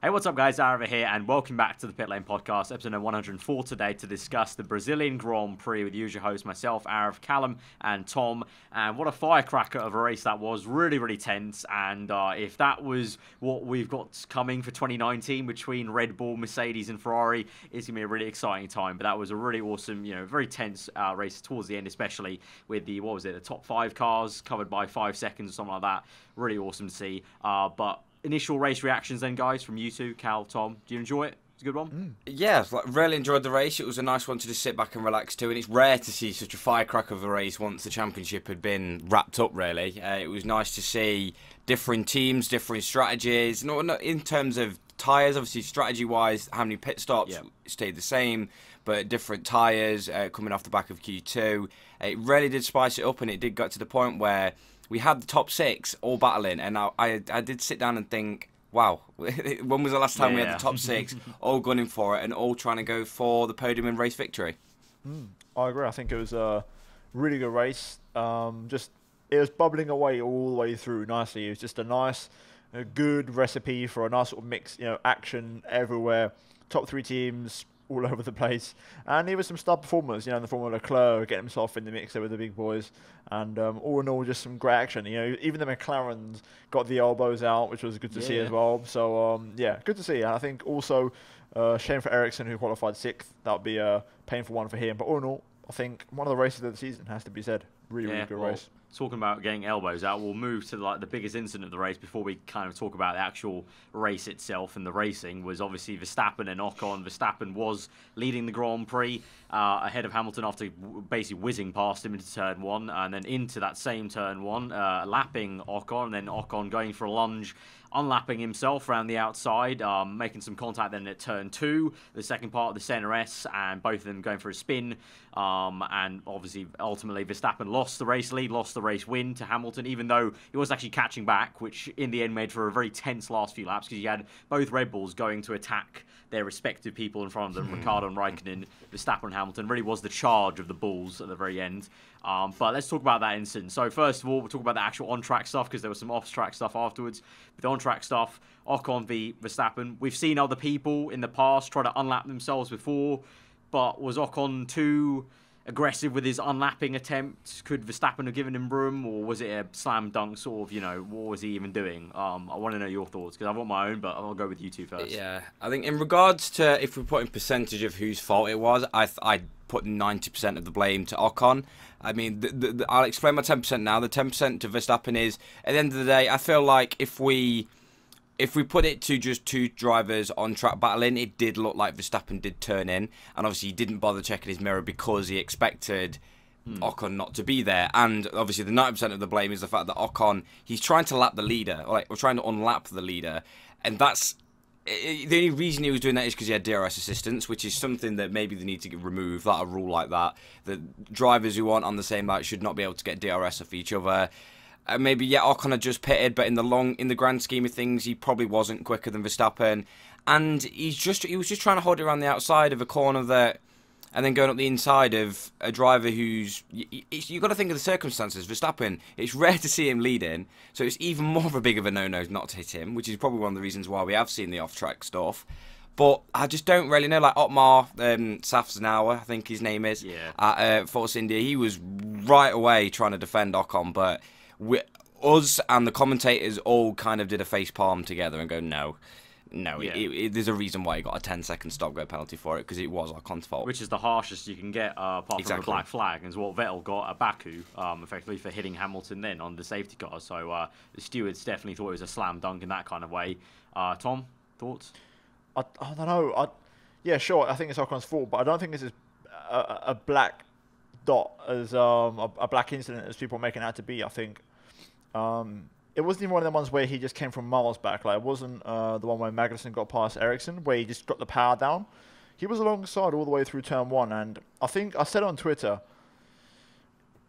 Hey, what's up, guys? Aarava here, and welcome back to the Pitlane Podcast, episode number 104 today, to discuss the Brazilian Grand Prix with the usual hosts, myself, Aarav, Callum, and Tom. And what a firecracker of a race that was. Really, really tense. And if that was what we've got coming for 2019 between Red Bull, Mercedes, and Ferrari, it's going to be a really exciting time. But that was a really awesome, very tense race towards the end, especially with the, the top 5 cars covered by 5 seconds or something like that. Really awesome to see. But initial race reactions then, guys, from you two, Cal, Tom. Do you enjoy it? It's a good one? Yeah, really enjoyed the race. It was a nice one to just sit back and relax to, and it's rare to see such a firecracker of a race once the championship had been wrapped up, really. It was nice to see different teams, different strategies. Not in terms of tyres, obviously, strategy-wise, how many pit stops stayed the same, but different tyres coming off the back of Q2. It really did spice it up, and it did get to the point where we had the top 6 all battling, and I did sit down and think, wow, when was the last time we had the top 6 all gunning for it and all trying to go for the podium and race victory? I agree. I think it was a really good race. It was bubbling away all the way through nicely. It was just a good recipe for a nice sort of mix, action everywhere. Top 3 teams all over the place, and even some star performers, in the form of Leclerc getting himself in the mix there with the big boys, and all in all, just some great action. Even the McLarens got the elbows out, which was good to see as well. So good to see. And I think also shame for Ericsson, who qualified 6th. That would be a painful one for him. But all in all, I think one of the races of the season has to be said. Really good race. Talking about getting elbows out, we'll move to the biggest incident of the race before we kind of talk about the actual race itself. And the racing was obviously Verstappen and Ocon. Verstappen was leading the Grand Prix ahead of Hamilton after basically whizzing past him into turn 1, and then into that same turn 1, lapping Ocon, and then Ocon going for a lunge, unlapping himself around the outside, making some contact then at turn 2, the second part of the Senna S, and both of them going for a spin. And obviously, ultimately, Verstappen lost the race lead, lost the race win to Hamilton, even though he was actually catching back, which in the end made for a very tense last few laps, because you had both Red Bulls going to attack their respective people in front of them, Ricciardo and Raikkonen. Verstappen and Hamilton really was the charge of the Bulls at the very end. But let's talk about that incident. So first of all, we'll talk about the actual on-track stuff, because there was some off-track stuff afterwards. With the on-track stuff, Ocon v Verstappen. We've seen other people in the past try to unlap themselves before, but was Ocon too aggressive with his unlapping attempt? Could Verstappen have given him room, or was it a slam dunk sort of, what was he even doing? I want to know your thoughts, because I've got my own, but I'll go with you two first. Yeah, I think in regards to, if we're putting percentage of whose fault it was, I'd put 90% of the blame to Ocon. I mean, I'll explain my 10% now. The 10% to Verstappen is, at the end of the day, I feel like if we put it to just 2 drivers on track battling, it did look like Verstappen did turn in, and obviously he didn't bother checking his mirror because he expected Ocon not to be there. And obviously the 90% of the blame is the fact that Ocon, he's trying to lap the leader, or trying to unlap the leader, and that's the only reason he was doing that is because he had DRS assistance, which is something that maybe they need to remove, that a rule like that. The drivers who aren't on the same lap should not be able to get DRS off each other. Maybe Ocon had just pitted, but in the grand scheme of things, he probably wasn't quicker than Verstappen, and he was just trying to hold it around the outside of a corner there, and then going up the inside of a driver who's, you've got to think of the circumstances. Verstappen, it's rare to see him leading, so it's even more of a big of a no-no not to hit him, which is probably one of the reasons why we have seen the off-track stuff. But I just don't really know. Like Otmar Safznauer, I think his name is, at Force India, he was right away trying to defend Ocon, but us and the commentators all kind of did a face palm together and go, no, there's a reason why he got a 10-second stop-go penalty for it, because it was Ocon's fault. Which is the harshest you can get, apart from a black flag, and is what Vettel got at Baku, effectively for hitting Hamilton then on the safety car. So the stewards definitely thought it was a slam dunk in that kind of way. Tom, thoughts? I don't know. Yeah, sure, I think it's Ocon's fault, but I don't think this is a black dot as a black incident as people are making it out to be. I think it wasn't even one of the ones where he just came from miles back. Like, it wasn't the one where Magnussen got past Ericsson, where he just got the power down. He was alongside all the way through turn 1, and I think I said on Twitter,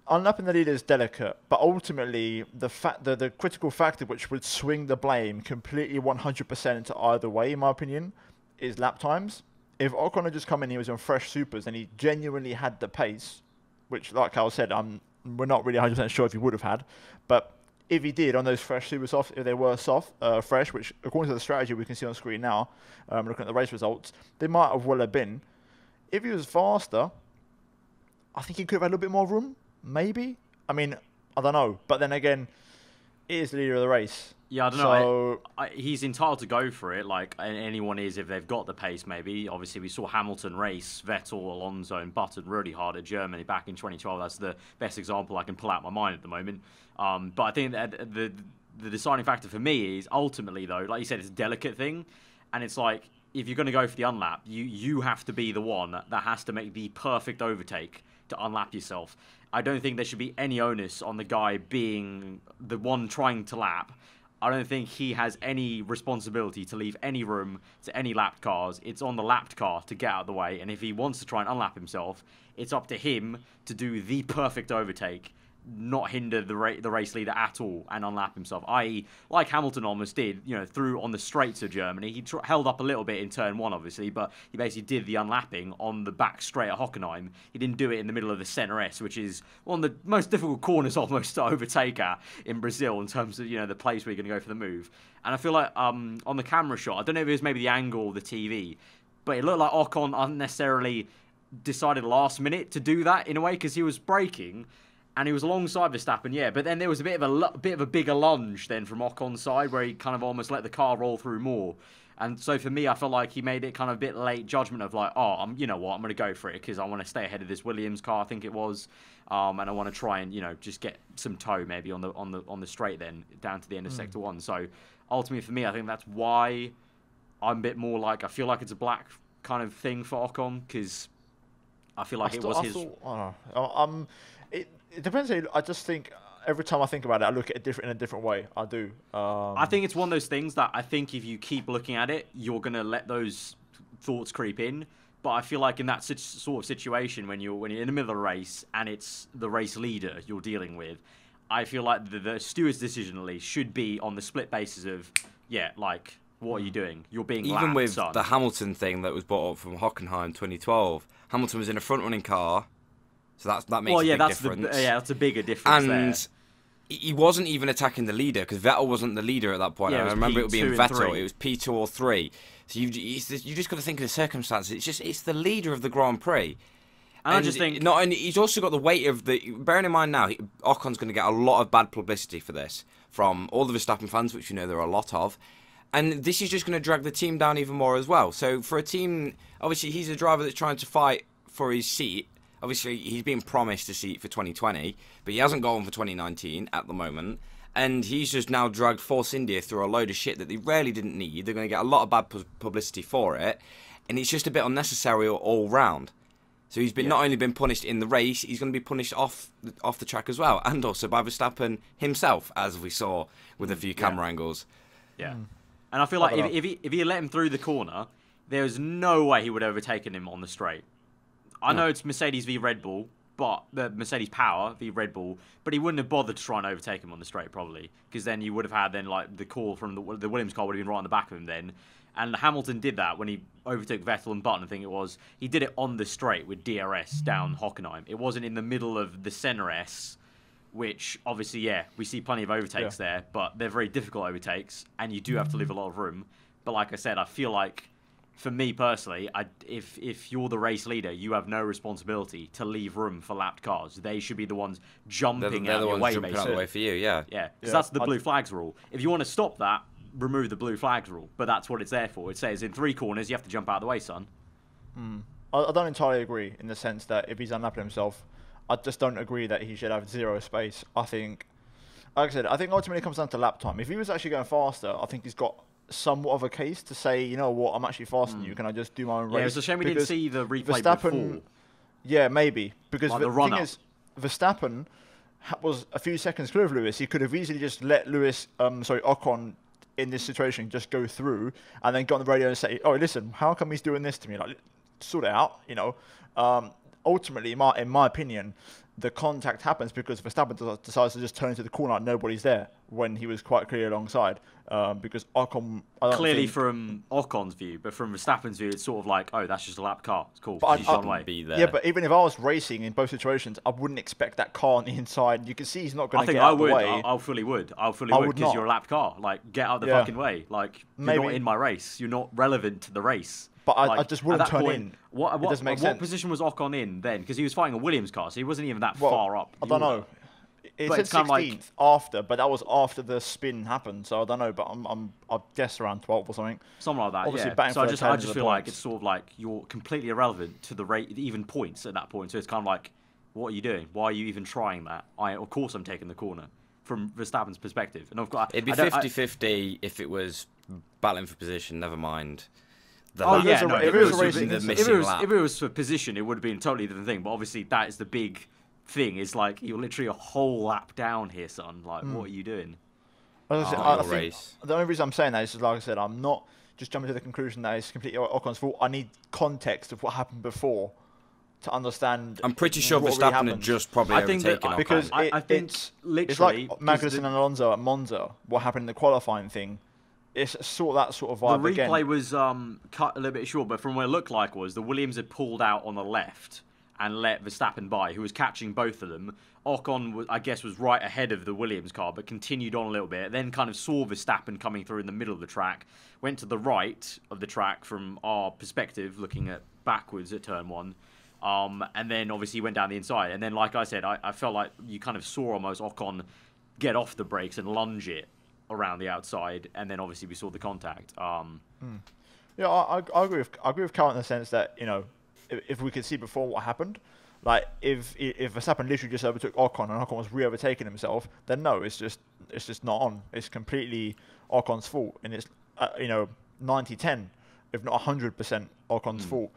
unlapping the leader is delicate, but ultimately the critical factor which would swing the blame completely 100% into either way, in my opinion, is lap times. If Ocon had just come in, he was on fresh supers, and he genuinely had the pace, which, like Cal said, we're not really 100% sure if he would have had, but if he did on those fresh super soft, if they were fresh, which according to the strategy we can see on screen now, looking at the race results, they might have well have been. If he was faster, I think he could have had a little bit more room, maybe. I mean, I don't know. But then again, he is the leader of the race. Yeah, I don't know. He's entitled to go for it, like anyone is if they've got the pace, maybe. Obviously, we saw Hamilton race Vettel, Alonso, and Button really hard at Germany back in 2012. That's the best example I can pull out my mind at the moment. But I think that the deciding factor for me is ultimately, though, like you said, it's a delicate thing. And it's like, if you're going to go for the unlap, you have to be the one that has to make the perfect overtake to unlap yourself. I don't think there should be any onus on the guy being the one trying to lap. I don't think he has any responsibility to leave any room to any lapped cars. It's on the lapped car to get out of the way. And if he wants to try and unlap himself, it's up to him to do the perfect overtake, not hinder the race leader at all and unlap himself. I.e., like Hamilton almost did, through on the straights of Germany. He held up a little bit in turn 1, obviously, but he basically did the unlapping on the back straight at Hockenheim. He didn't do it in the middle of the Center S, which is one of the most difficult corners almost to overtake at in Brazil in terms of, the place where you're going to go for the move. And I feel like on the camera shot, I don't know if it was maybe the angle or the TV, but it looked like Ocon unnecessarily decided last minute to do that in a way because he was braking. And he was alongside Verstappen, yeah. But then there was a bit of a bigger lunge then from Ocon's side where he kind of almost let the car roll through more. And so for me, I felt like he made it kind of a bit late judgment of like, you know what, I'm going to go for it because I want to stay ahead of this Williams car, I think it was, and I want to try and just get some toe maybe on the straight then down to the end of sector 1. So ultimately for me, I think that's why I'm a bit more like I feel like it's a black kind of thing for Ocon because I feel like it was his. It depends. I just think every time I think about it, I look at it in a different way. I do. I think it's one of those things that I think if you keep looking at it, you're going to let those thoughts creep in. But I feel like in that sort of situation, when you're in the middle of a race and it's the race leader you're dealing with, I feel like the steward's decision at least should be on the split basis of, what are you doing? You're being even lapped, with son. The Hamilton thing that was brought up from Hockenheim 2012. Hamilton was in a front-running car. So that makes a big difference. That's a bigger difference and he wasn't even attacking the leader because Vettel wasn't the leader at that point. I remember it being Vettel. It was P2 or 3. So you just got to think of the circumstances. It's the leader of the Grand Prix. And I just think not only he's also got the weight of the. Bearing in mind now, Ocon's going to get a lot of bad publicity for this from all the Verstappen fans, which there are a lot of. And this is just going to drag the team down even more as well. So for a team, obviously he's a driver that's trying to fight for his seat. Obviously, he's been promised a seat for 2020, but he hasn't got one for 2019 at the moment. And he's just now dragged Force India through a load of shit that they really didn't need. They're going to get a lot of bad publicity for it. And it's just a bit unnecessary all round. So he's been not only been punished in the race, he's going to be punished off the track as well. And also by Verstappen himself, as we saw with a few camera angles. Yeah. And I feel like if he had let him through the corner, there's no way he would have overtaken him on the straight. I know it's Mercedes v Red Bull, but the Mercedes Power v Red Bull, but he wouldn't have bothered to try and overtake him on the straight probably, because then you would have had the call from the Williams car would have been right on the back of him then, and Hamilton did that when he overtook Vettel and Button. I think it was he did it on the straight with DRS down Hockenheim. It wasn't in the middle of the Center S, which obviously we see plenty of overtakes there, but they're very difficult overtakes, and you do have to leave a lot of room. But like I said, I feel like, for me personally, if you're the race leader, you have no responsibility to leave room for lapped cars. They should be the ones jumping out of your way, jumping out of the way for you, yeah. Yeah, because that's the blue flags rule. If you want to stop that, remove the blue flags rule. But that's what it's there for. It says in 3 corners, you have to jump out of the way, son. I don't entirely agree in the sense that if he's unlapping himself, I just don't agree that he should have 0 space. I think, like I said, I think ultimately it comes down to lap time. If he was actually going faster, I think he's got somewhat of a case to say, you know what, I'm actually faster than you. Can I just do my own race? Yeah, it's a shame we didn't see the replay before. Yeah, maybe. Because the thing is, Verstappen was a few seconds clear of Lewis. He could have easily just let Ocon in this situation just go through and then got on the radio and say, oh, listen, how come he's doing this to me? Like, sort it out, Ultimately, in my opinion, the contact happens because Verstappen decides to just turn into the corner and nobody's there. when he was quite clear alongside. Because Ocon, I don't Clearly think, from Ocon's view, but from Verstappen's view, it's sort of like, oh, that's just a lap car. It's cool. But He's gone away. Be there. yeah, but even if I was racing in both situations, I wouldn't expect that car on the inside. You can see he's not going I to think get I out of the would. way. I fully would. I fully I would would because not. you're a lap car. Like, get out of the Yeah. fucking way. Like, you're not Maybe. in my race. You're not relevant to the race. But I Like, just at wouldn't that turn point, in. What It doesn't make sense. position was Ocon in then? Because he was fighting a Williams car, so he wasn't even that Well, far up. I don't know. It But said it's kind of like- 16th after, but that was after the spin happened. So I don't know, but I'd guess around 12th or something. Something like that, Obviously yeah. batting So I for just, the I 10 just of the feel like points. it's sort of like you're completely irrelevant to the rate, even points at that point. So it's kind of like, what are you doing? Why are you even trying that? Of course, I'm taking the corner from Verstappen's perspective, and I've got. It'd be I don't- 50-50 if it was battling for position. Never mind. The Oh lap. yeah, a- no, if if it it was was a racing the incident- missing lap. if it was for position, it would have been a totally different thing. But obviously, that is the big thing. Is like you're literally a whole lap down here, son. Like, what are you doing? As I said, Oh, I your think race. the only reason I'm saying that is, like I said, I'm not just jumping to the conclusion that it's completely Ocon's fault. I need context of what happened before to understand. I'm pretty sure what really Verstappen had happened. just probably I think that- overtaken Ocon. because I think it's literally, like 'cause Magnussen the- and Alonso at Monza. What happened in the qualifying thing? It's that sort of The vibe replay again. was cut a little bit short, but from what it looked like was the Williams had pulled out on the left and let Verstappen by, who was catching both of them. Ocon, was right ahead of the Williams car, but continued on a little bit. Then kind of saw Verstappen coming through in the middle of the track, went to the right of the track from our perspective, looking at backwards at turn one. And then obviously went down the inside. And then, like I said, I felt like you kind of saw almost Ocon get off the brakes and lunge it around the outside. And then obviously we saw the contact. Yeah, I agree with Carl in the sense that, you know, if we could see before what happened, like if Verstappen literally just overtook Ocon and Ocon was re-overtaking himself, then no, it's just not on. It's completely Ocon's fault, and it's 90-10, if not 100% Ocon's fault.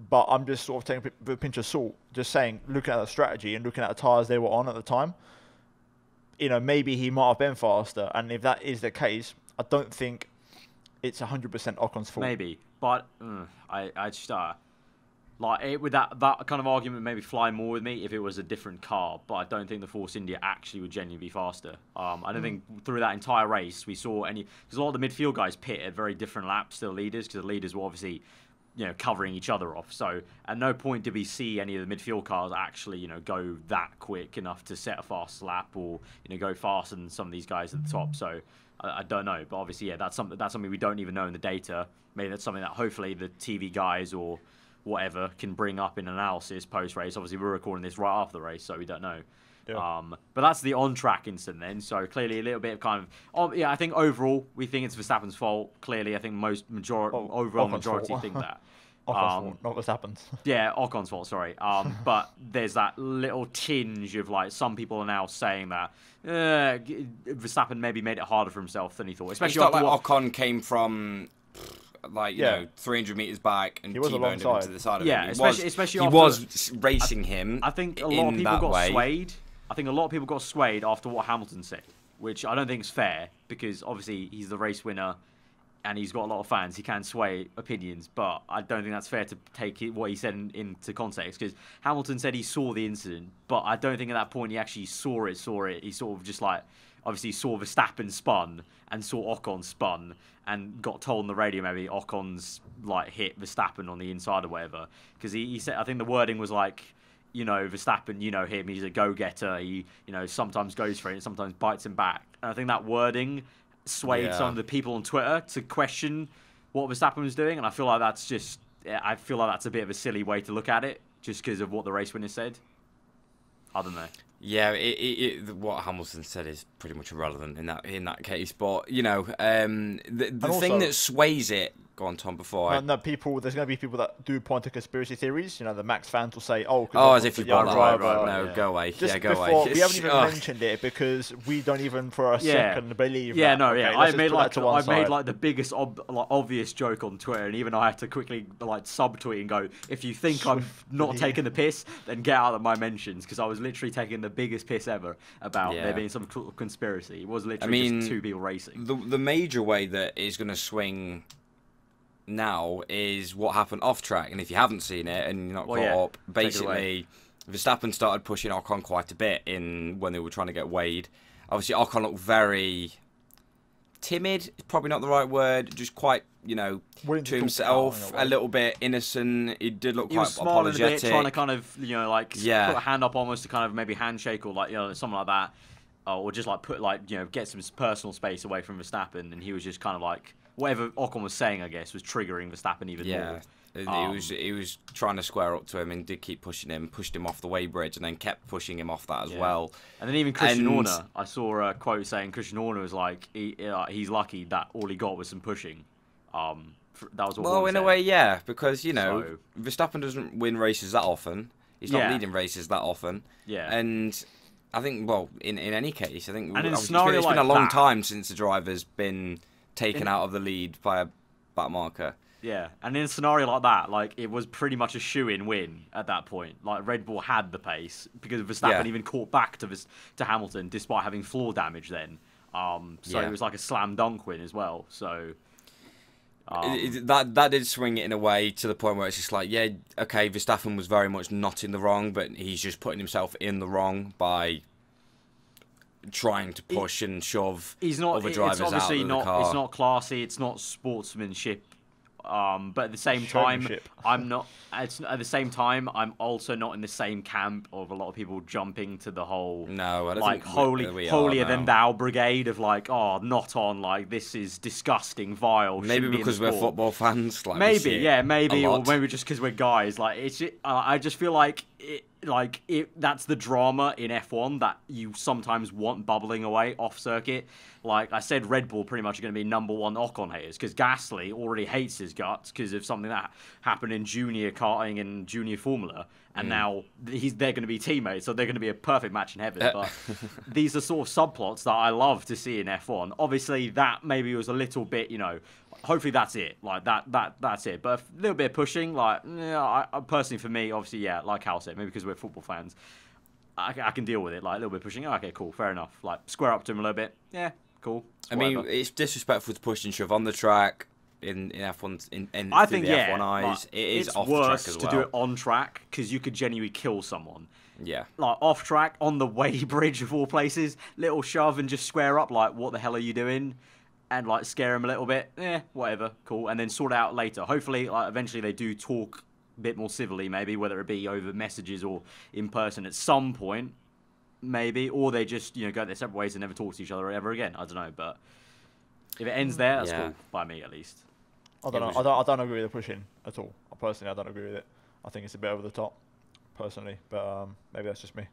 But I'm just sort of taking a pinch of salt, just saying, looking at the strategy and looking at the tyres they were on at the time, you know, maybe he might have been faster, and if that is the case, I don't think it's 100% Ocon's fault. Maybe, but I just with that kind of argument maybe fly more with me if it was a different car. But I don't think the Force India actually would genuinely be faster. I don't think through that entire race we saw any, because a lot of the midfield guys pit at very different laps to the leaders, because the leaders were obviously, you know, covering each other off. So at no point did we see any of the midfield cars actually, you know, go that quick enough to set a fast lap or, you know, go faster than some of these guys at the top. So I don't know, but obviously, yeah, that's something we don't even know in the data. Maybe that's something that hopefully the TV guys or whatever can bring up in analysis post race. Obviously, we're recording this right after the race, so we don't know. Yeah. But that's the on-track incident then. So clearly a little bit of kind of, I think overall we think it's Verstappen's fault. Clearly, I think overall Ocon's majority fault. think that. Ocon's fault, not Verstappen's. Yeah, Ocon's fault, sorry. But there's that little tinge of, like, some people are now saying that Verstappen maybe made it harder for himself than he thought. It's Especially not after like Ocon came from, like, you know, 300 metres back and He was T-boned him alongside. to the side of Yeah, him. especially he after- was racing him. I think a lot of in people that got way. swayed. I think a lot of people got swayed after what Hamilton said, which I don't think is fair, because obviously he's the race winner and he's got a lot of fans. He can sway opinions, but I don't think that's fair to take what he said into context, because Hamilton said he saw the incident, but I don't think at that point he actually saw it. He sort of just, like, obviously saw Verstappen spun and saw Ocon spun and got told on the radio maybe Ocon's, like, hit Verstappen on the inside or whatever, because he said, I think the wording was like, you know, Verstappen, you know him, he's a go-getter. He, you know, sometimes goes for it, sometimes bites him back. And I think that wording swayed some of the people on Twitter to question what Verstappen was doing. And I feel like that's a bit of a silly way to look at it, just because of what the race winner said. I don't know. Yeah, what Hamilton said is pretty much irrelevant in that case. But, you know, the thing that sways it. Go on, Tom. Before No, people. There's going to be people that do point to conspiracy theories. You know, the Max fans will say, "Oh, as if you've got that right. No, go away. Just go before, away. we haven't even mentioned it because we don't even for a second believe. Yeah, that. no, Okay, yeah. let's I made just put that to one side. the biggest obvious joke on Twitter, and even I had to quickly subtweet and go, "If you think I'm not taking the piss, then get out of my mentions," because I was literally taking the biggest piss ever about there being some conspiracy. It was literally just two people racing. The major way that is going to swing now is what happened off track, and if you haven't seen it and you're not caught up, basically Verstappen started pushing Ocon quite a bit when they were trying to get weighed. Obviously, Ocon looked very timid. Probably not the right word. Just quite, to himself, a little bit innocent. He did look quite apologetic. He was smiling a bit, trying to kind of, put a hand up almost to kind of maybe handshake or something like that, or just get some personal space away from Verstappen. And he was just kind of like whatever Ocon was saying, I guess, was triggering Verstappen even more. He was trying to square up to him and did keep pushing him, pushed him off the weighbridge, and then kept pushing him off that as well. And then even Christian Horner, I saw a quote saying Christian Horner was like, he's lucky that all he got was some pushing. That was all. Well, in a way, yeah, because Verstappen doesn't win races that often. He's not leading races that often. Yeah. And I think, in any case, I think it's been a long time since the driver's been taken out of the lead by a back marker. Yeah, and in a scenario like that, it was pretty much a shoo-in win at that point. Red Bull had the pace because Verstappen even caught back to Hamilton despite having floor damage then. It was like a slam dunk win as well. So that did swing it in a way to the point where it's just like, Verstappen was very much not in the wrong, but he's just putting himself in the wrong by trying to push and shove other drivers out of the car. It's not classy. It's not sportsmanship. But at the same time, I'm not. At the same time, I'm also not in the same camp of a lot of people jumping to the whole I don't think holier than thou brigade of not on, this is disgusting, vile. Maybe because we're football fans. Maybe, or maybe just because we're guys. I just feel like that's the drama in F1 that you sometimes want bubbling away off circuit. Like I said, Red Bull pretty much are going to be number one Ocon haters because Gasly already hates his guts because of something that happened in junior karting and junior Formula, and now they're going to be teammates, so they're going to be a perfect match in heaven. But these are sort of subplots that I love to see in F1. Obviously, that maybe was a little bit, hopefully that's it. That's it. But a little bit of pushing, I personally for me, obviously, like Hal said, maybe because we're football fans, I can deal with it. A little bit of pushing. Okay, cool, fair enough. Square up to him a little bit. Yeah, cool. I mean, it's disrespectful to push and shove on the track in F1. I think F1 eyes, it is it's off the track worse as to do it on track because you could genuinely kill someone. Yeah. Off track on the weighbridge of all places, little shove and just square up. What the hell are you doing? And scare him a little bit. Whatever, cool. And then sort it out later. Hopefully, eventually they do talk a bit more civilly, maybe whether it be over messages or in person at some point. Maybe, or they just go their separate ways and never talk to each other ever again. I don't know, but if it ends there, that's cool by me at least. I don't know. I don't agree with the pushing at all. Personally, I don't agree with it. I think it's a bit over the top, personally. But maybe that's just me.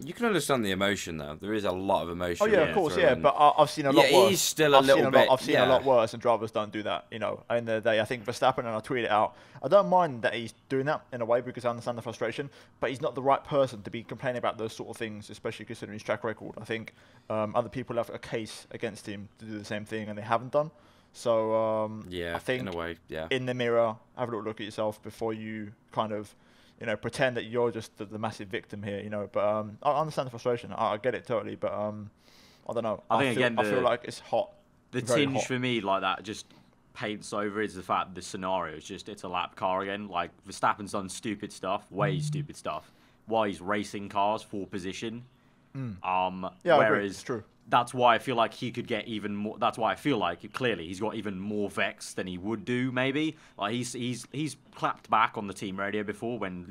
You can understand the emotion, though. There is a lot of emotion. Oh yeah, of course, yeah. But I've seen a lot worse. He's still a little bit. I've seen a lot worse, and drivers don't do that. At the end of the day, I think Verstappen, and I tweet it out. I don't mind that he's doing that in a way because I understand the frustration, but he's not the right person to be complaining about those sort of things, especially considering his track record. I think other people have a case against him to do the same thing, and they haven't done. So I think in a way, in the mirror, have a little look at yourself before you kind of. Pretend that you're just the massive victim here, But I understand the frustration. I get it totally, but I don't know. I feel like it's hot. The tinge for me that just paints over is the fact that the scenario is just it's a lap car again. Verstappen's done stupid stuff, way stupid stuff, while he's racing cars for position. Whereas it's true. That's why I feel like he could get even more. That's why I feel like clearly he's got even more vex than he would do. Maybe he's clapped back on the team radio before when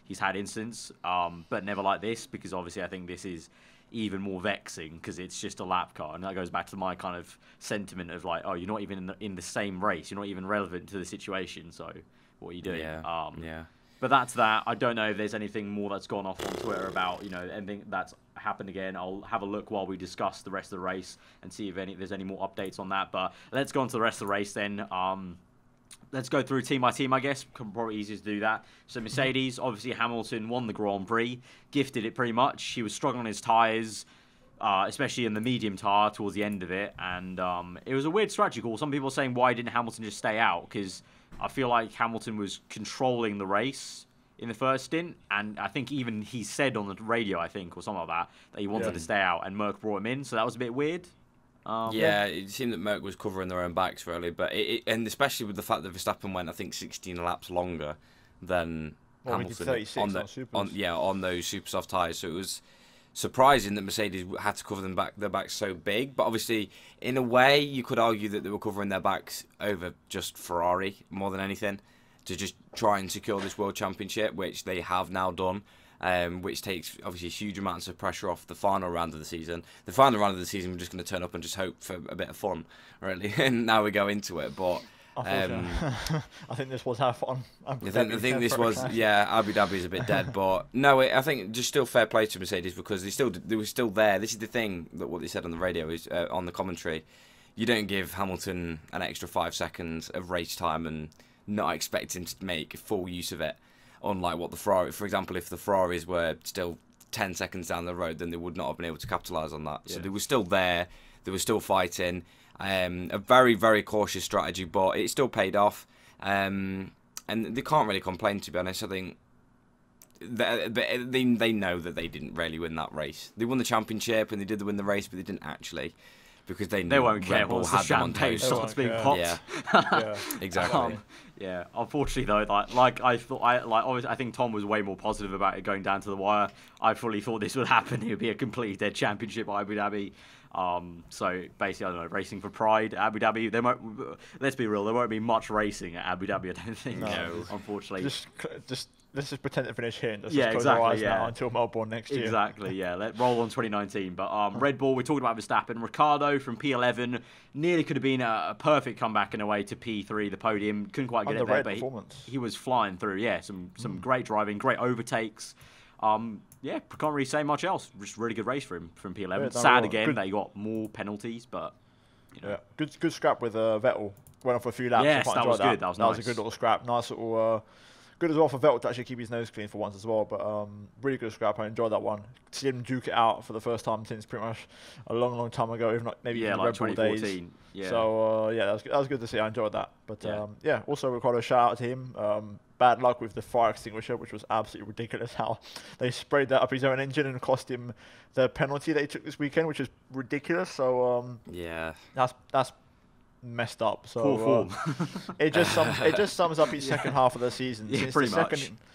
he's had incidents, but never like this because obviously I think this is even more vexing because it's just a lap car, and that goes back to my kind of sentiment of you're not even in the same race, you're not even relevant to the situation. So what are you doing? Yeah. But that's that. I don't know if there's anything more that's gone off on Twitter about, anything that's happened again. I'll have a look while we discuss the rest of the race and see if there's any more updates on that. But let's go on to the rest of the race then. Let's go through team by team, I guess. Probably easiest to do that. So Mercedes, obviously Hamilton won the Grand Prix. Gifted it pretty much. He was struggling on his tyres, especially in the medium tyre towards the end of it. And it was a weird strategy call. Some people are saying, why didn't Hamilton just stay out? Because I feel like Hamilton was controlling the race in the first stint, and I think even he said on the radio, or something like that he wanted to stay out, and Merck brought him in, so that was a bit weird. It seemed that Merck was covering their own backs, really, but and especially with the fact that Verstappen went, 16 laps longer than Hamilton on those super soft tyres, so it was surprising that Mercedes had to cover their backs so big. But obviously, in a way, you could argue that they were covering their backs over just Ferrari more than anything, to just try and secure this World Championship, which they have now done. Which takes obviously huge amounts of pressure off the final round of the season. The final round of the season, we're just going to turn up and just hope for a bit of fun, really. And now we go into it, but I think this was our fun. I think this was, Abu Dhabi is a bit dead, but no, I think just still fair play to Mercedes, because they were still there. This is the thing that what they said on the radio is on the commentary. You don't give Hamilton an extra 5 seconds of race time and not expect him to make full use of it. Unlike what the Ferrari, for example, if the Ferraris were still 10 seconds down the road, then they would not have been able to capitalise on that. Yeah. So they were still there, they were still fighting. A very, very cautious strategy, but it still paid off. And they can't really complain, to be honest. I think they know that they didn't really win that race. They won the championship and they did win the race, but they didn't actually. Because they won't care once the champagne starts being popped. Yeah, exactly. Yeah, unfortunately though, I think Tom was way more positive about it going down to the wire. I fully thought this would happen. It would be a completely dead championship at Abu Dhabi. So basically, I don't know, racing for pride at Abu Dhabi. Let's be real, there won't be much racing at Abu Dhabi, I don't think. No, unfortunately. Let's just pretend to finish here and close our eyes now until Melbourne next year. Exactly, yeah. Let roll on 2019. But Red Bull, we talked about Verstappen. Ricardo from P11 nearly could have been a perfect comeback in a way to P3, the podium. Couldn't quite get it there, but he was flying through. Yeah, some great driving, great overtakes. Can't really say much else. Just really good race for him from P11. Yeah, sad again that he got more penalties, but you know. Yeah, good scrap with Vettel. Went off for a few laps. Yes, that was good. That was nice. That was a good little scrap. Nice little. Good as well for Vettel to actually keep his nose clean for once as well. But really good scrap. I enjoyed that one. See him duke it out for the first time since pretty much a long, long time ago, if not maybe even the Red Bull 2014. Days. Yeah. So that was good to see. I enjoyed that. But also Ricardo, shout out to him. Bad luck with the fire extinguisher, which was absolutely ridiculous. How they sprayed that up his own engine and cost him the penalty they took this weekend, which is ridiculous. So that's messed up. So poor form. it just sums up his second half of the season.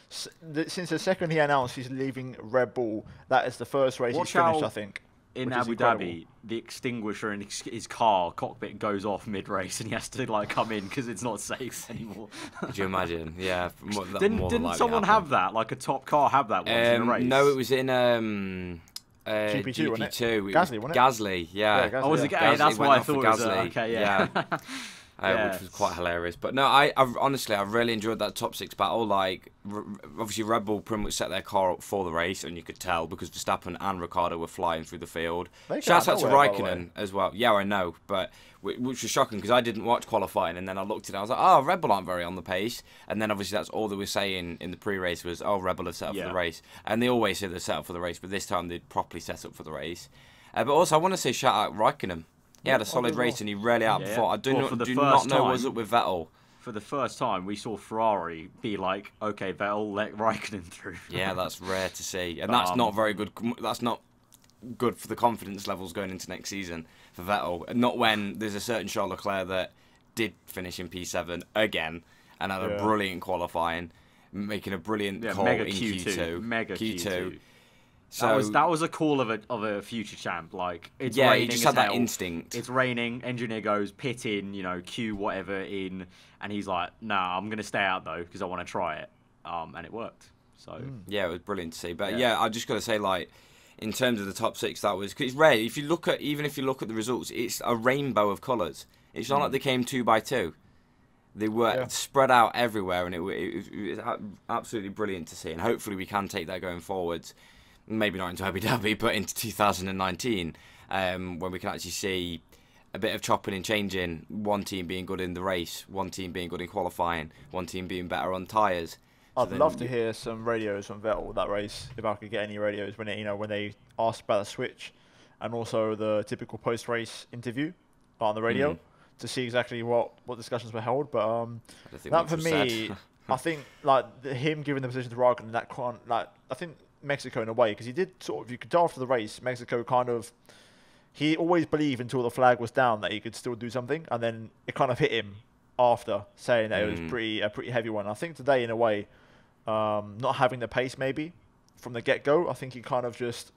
Since the second he announced he's leaving Red Bull, that is the first race he's finished, I think. In Abu Dhabi, the extinguisher in his car cockpit goes off mid-race, and he has to come in because it's not safe anymore. Could you imagine? Yeah. Didn't someone have that? Like a top car have that once in a race? No, it was in GP2, wasn't it? Gasly, wasn't it? Gasly, yeah. Gasly, was it Gasly? That's why I thought it was okay, yeah. Which was quite hilarious. But no, I honestly, I really enjoyed that top six battle. Like, obviously, Red Bull pretty much set their car up for the race, and you could tell because Verstappen and Ricciardo were flying through the field. Shout out to Raikkonen as well. Yeah, I know, but which was shocking because I didn't watch qualifying, and then I looked at it, I was like, oh, Red Bull aren't very on the pace. And then obviously that's all they were saying in the pre-race was, oh, Red Bull have set up for the race. And they always say they're set up for the race, but this time they'd properly set up for the race. But also, I want to say shout out Raikkonen. He had a solid race and he really outperformed. I do not know what's up with Vettel. For the first time, we saw Ferrari be like, okay, Vettel, let Raikkonen through. Yeah, that's rare to see. And that's not very good. That's not good for the confidence levels going into next season for Vettel. Not when there's a certain Charles Leclerc that did finish in P7 again and had a brilliant qualifying, making a brilliant call in Q2. Mega Q2. So that was a call of a future champ. Like, it's raining. He just had that instinct. It's raining. Engineer goes pit in, Q whatever in, and he's like, "Nah, I'm gonna stay out though because I want to try it." And it worked. So yeah, it was brilliant to see. But I just gotta say, like, in terms of the top six, that was cause it's rare. If you look at the results, it's a rainbow of colours. It's not like they came 2 by 2. They were spread out everywhere, and it was absolutely brilliant to see. And hopefully, we can take that going forwards. Maybe not into Abu Dhabi, but into 2019, when we can actually see a bit of chopping and changing, one team being good in the race, one team being good in qualifying, one team being better on tyres. I'd love to hear some radios from Vettel that race, if I could get any radios when they asked about the switch, and also the typical post-race interview on the radio to see exactly what discussions were held. But that for me, I think him giving the position to Raikkonen, that can't I think. Mexico in a way, because he did you could tell after the race, Mexico he always believed until the flag was down that he could still do something, and then it kind of hit him after, saying that it was a pretty heavy one. I think today, in a way, not having the pace maybe from the get-go, I think he kind of just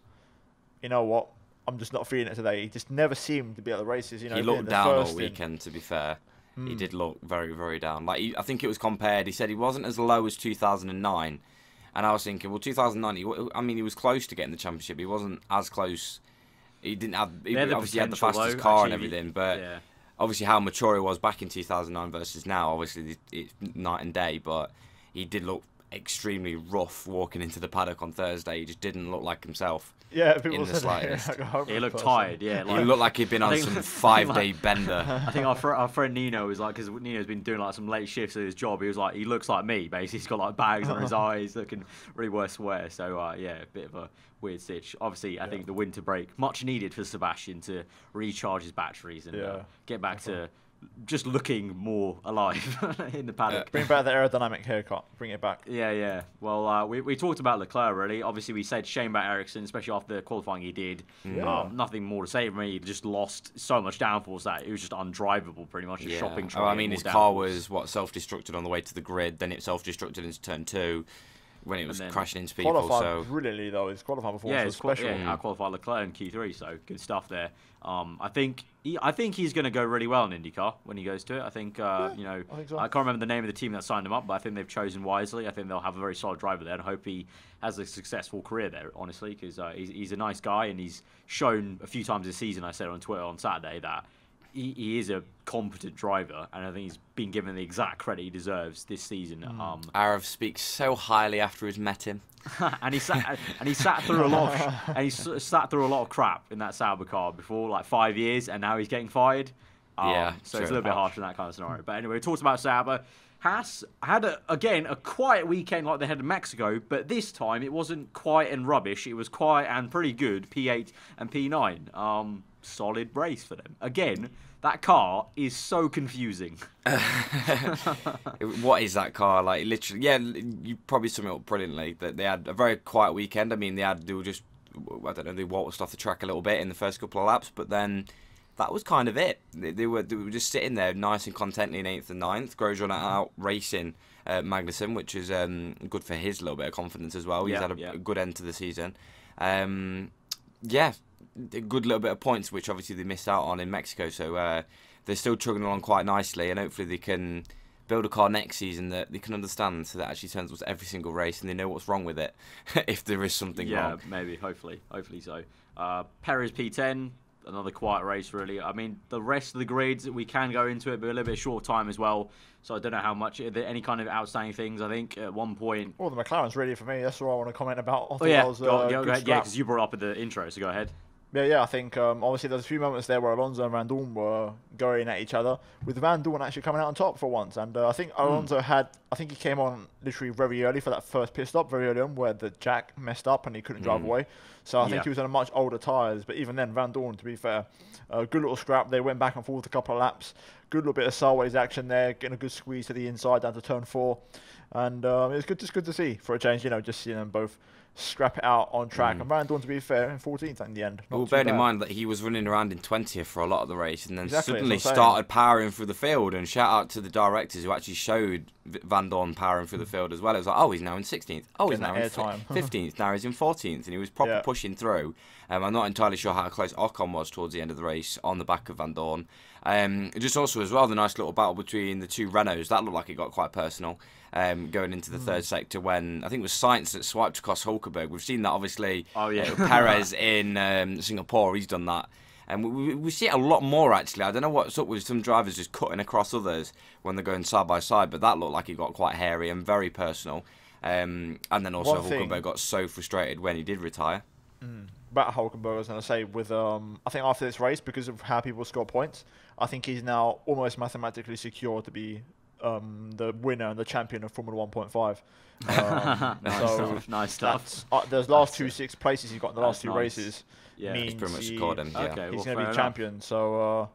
you know what, I'm just not feeling it today. He just never seemed to be at the races. You know, he looked down all weekend. To be fair, he did look very, very down. Like I think it was compared. He said he wasn't as low as 2009, and I was thinking, well, 2009. He was close to getting the championship. He wasn't as close. He didn't have. Obviously, he had the fastest car and everything, but obviously, how mature he was back in 2009 versus now, obviously, it's night and day. But he did look extremely rough walking into the paddock on Thursday. He just didn't look like himself. Yeah, people in the slightest. He looked tired. Yeah, he looked like he'd been on some 5-day bender. I think our friend Nino was like, because Nino's been doing like some late shifts at his job. He was like, he looks like me. Basically, he's got like bags under his eyes, looking really worse wear. So yeah, a bit of a weird stitch. Obviously, I think the winter break much needed for Sebastian to recharge his batteries and get back to just looking more alive in the paddock. Bring back the aerodynamic haircut. Bring it back. Yeah. Well, we talked about Leclerc, really. Obviously, we said shame about Ericsson, especially after the qualifying he did. Nothing more to say from me. He just lost so much downforce that it was just undrivable, pretty much. A shopping trolley. His car was, self-destructed on the way to the grid. Then it self-destructed into turn 2. When it was crashing into people. Qualified brilliantly, though. His qualifying performance was special. Out-qualified Leclerc in Q3, so good stuff there. I think he's going to go really well in IndyCar when he goes to it. I think, I think so. I can't remember the name of the team that signed him up, but I think they've chosen wisely. I think they'll have a very solid driver there, and I hope he has a successful career there, honestly, because he's a nice guy, and he's shown a few times this season, I said on Twitter on Saturday, that he is a competent driver, and I think he's been given the exact credit he deserves this season. Arav speaks so highly after he's met him, and he sat through a lot of crap in that Sauber car before, like 5 years, and now he's getting fired. So it's a little bit harsh in that kind of scenario. But anyway, we talked about Sauber. Haas had a quiet weekend like they had in Mexico, but this time it wasn't quiet and rubbish. It was quiet and pretty good. P8 and P9. Solid race for them. Again, that car is so confusing. What is that car? Like, literally, you probably sum it up brilliantly. That they had a very quiet weekend. I mean, they waltzed off the track a little bit in the first couple of laps, but then that was kind of it. They were just sitting there nice and contently in 8th and 9th. Grosjean out racing Magnussen, which is good for his little bit of confidence as well. He's had a good end to the season. A good little bit of points, which obviously they missed out on in Mexico. So they're still chugging along quite nicely, and hopefully they can build a car next season that they can understand, so that actually turns up every single race and they know what's wrong with it if there is something wrong. Yeah, maybe, hopefully so. Perez P10, another quiet race, really. I mean, the rest of the grids, we can go into it, but a little bit short time as well. So I don't know how much. Are there any kind of outstanding things? I think at one point. Well, the McLaren's ready for me. That's what I want to comment about. Because you brought up at the intro, so go ahead. Yeah, I think obviously there's a few moments there where Alonso and Van Dorn were going at each other, with Van Dorn actually coming out on top for once. And I think Alonso he came on literally very early for that first pit stop, very early on, where the jack messed up and he couldn't drive away. So I think he was on a much older tyres. But even then, Van Dorn, to be fair, good little scrap. They went back and forth a couple of laps. Good little bit of sideways action there, getting a good squeeze to the inside down to turn 4. And it was good to see for a change, just seeing them both scrap it out on track. And Van Dorn, to be fair, in 14th in the end. Well, bearing in mind that he was running around in 20th for a lot of the race, and then suddenly started powering through the field. And shout out to the directors who actually showed Van Dorn powering through the field as well. It was like, he's now in 16th. He's now in 15th. Now he's in 14th, and he was proper pushing through. I'm not entirely sure how close Ocon was towards the end of the race on the back of Van Dorn. Just also as well, the nice little battle between the two Renaults. That looked like it got quite personal. Going into the third sector, when I think it was Sainz that swiped across Hulkenberg. We've seen that obviously. Perez in Singapore, he's done that, and we see it a lot more actually. I don't know what's up with some drivers just cutting across others when they're going side by side, but that looked like it got quite hairy and very personal. And then also Hulkenberg got so frustrated when he did retire. About Hulkenberg, I was going to say, with I think after this race, because of how people score points, I think he's now almost mathematically secure to be the winner and the champion of Formula 1.5. Nice stuff. Those last two 6th places he got in the last two races He's means pretty much scored him. He's going to be champion. So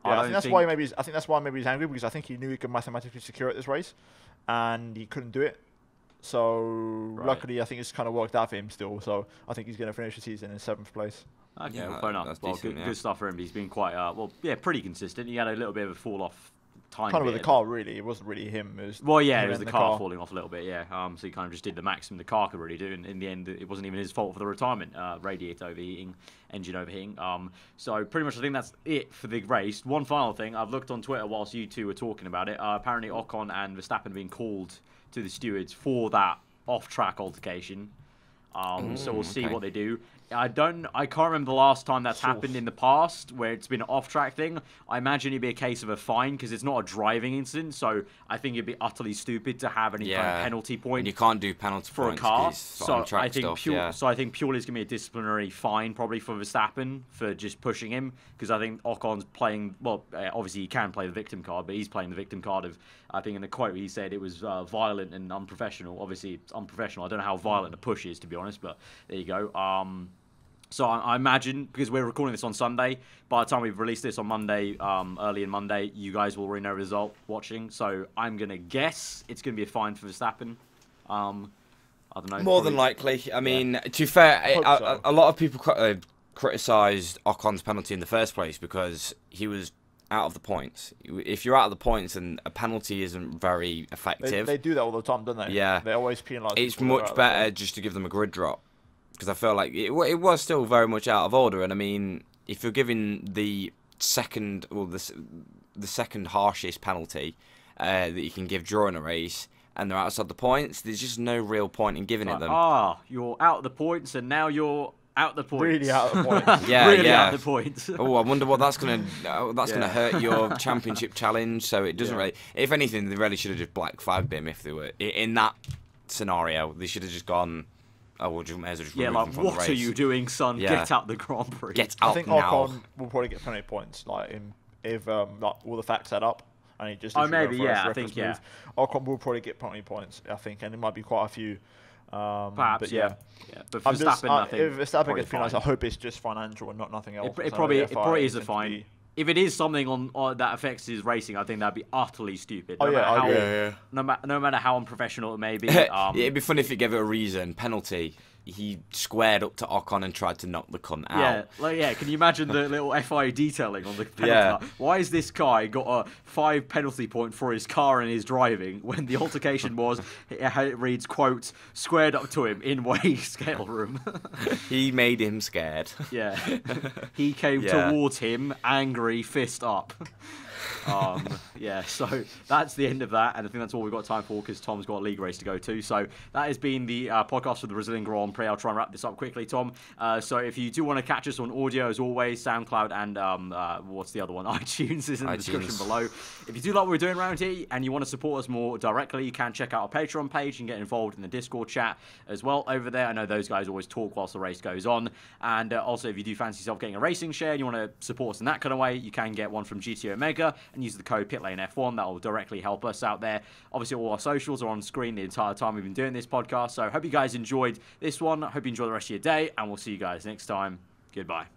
I think that's why maybe he's angry, because I think he knew he could mathematically secure it this race, and he couldn't do it. So luckily, I think it's kind of worked out for him still. So I think he's going to finish the season in 7th place. Okay, fair enough. Well, good stuff for him. He's been quite pretty consistent. He had a little bit of a fall off tiny kind of bit. with the car, really. It wasn't really him. It was Well, yeah, him it was and the car falling off a little bit, yeah. So he kind of just did the maximum the car could really do, and in the end, it wasn't even his fault for the retirement. Radiator overheating, engine overheating. So pretty much I think that's it for the race. One final thing, I've looked on Twitter whilst you two were talking about it. Apparently Ocon and Verstappen have been called to the stewards for that off-track altercation. So we'll see what they do. I can't remember the last time that's happened in the past where it's been an off-track thing. I imagine it'd be a case of a fine because it's not a driving incident. So I think it'd be utterly stupid to have any kind of penalty point. And you can't do penalty for points a car. So I think purely it's gonna be a disciplinary fine probably for Verstappen for just pushing him because I think Ocon's playing. Well, obviously he can play the victim card, but he's playing the victim card of. I think in the quote he said it was violent and unprofessional. Obviously it's unprofessional. I don't know how violent a push is to be honest, but there you go. So I imagine, because we're recording this on Sunday, by the time we've released this on Monday, early in Monday, you guys will already know the result watching. So I'm going to guess it's going to be a fine for Verstappen. I don't know. More than likely. I mean, to be fair, a lot of people criticised Ocon's penalty in the first place because he was out of the points. If you're out of the points, then a penalty isn't very effective. They do that all the time, don't they? Yeah. They always penalise. It's much better just to give them a grid drop. Because I feel like it was still very much out of order, and I mean, if you're giving the second harshest penalty that you can give during a race, and they're outside the points, there's just no real point in giving it them. You're out of the points, and now you're out the points. Really out of the points. Out of the points. Oh, I wonder what that's gonna hurt your championship challenge. So it doesn't really. If anything, they really should have just black flagged him if they were in that scenario. They should have just gone. Oh, well, may as well just remove him from the race. What are you doing, son? Yeah. Get out the Grand Prix. Get out now. I think Ocon will probably get plenty of points, if all the facts add up, and he just. Maybe, I think, Ocon will probably get plenty of points, I think, and it might be quite a few. Perhaps, but yeah. But Verstappen, I think. If Verstappen gets penalised, I hope it's just financial and not nothing else. It probably is a fine. If it is something on that affects his racing, I think that'd be utterly stupid. No matter how unprofessional it may be. It'd be funny if you gave it a reason. Penalty. He squared up to Ocon and tried to knock the cunt out. Can you imagine the little FIA detailing on the penalty? Why has this guy got a 5 penalty point for his car and his driving when the altercation was, it reads, quote, squared up to him in weigh scale room. He made him scared. He came towards him, angry, fist up. So that's the end of that, and I think that's all we've got time for because Tom's got a league race to go to. So that has been the podcast for the Brazilian Grand Prix. I'll try and wrap this up quickly, Tom. So if you do want to catch us on audio, as always, SoundCloud and what's the other one? iTunes is in the description below. If you do like what we're doing around here and you want to support us more directly, you can check out our Patreon page and get involved in the Discord chat as well over there. I know those guys always talk whilst the race goes on. And also, if you do fancy yourself getting a racing share and you want to support us in that kind of way, you can get one from GT Omega and use the code PitlaneF1. That will directly help us out there. Obviously, all our socials are on screen the entire time we've been doing this podcast. So I hope you guys enjoyed this one. I hope you enjoy the rest of your day, and we'll see you guys next time. Goodbye.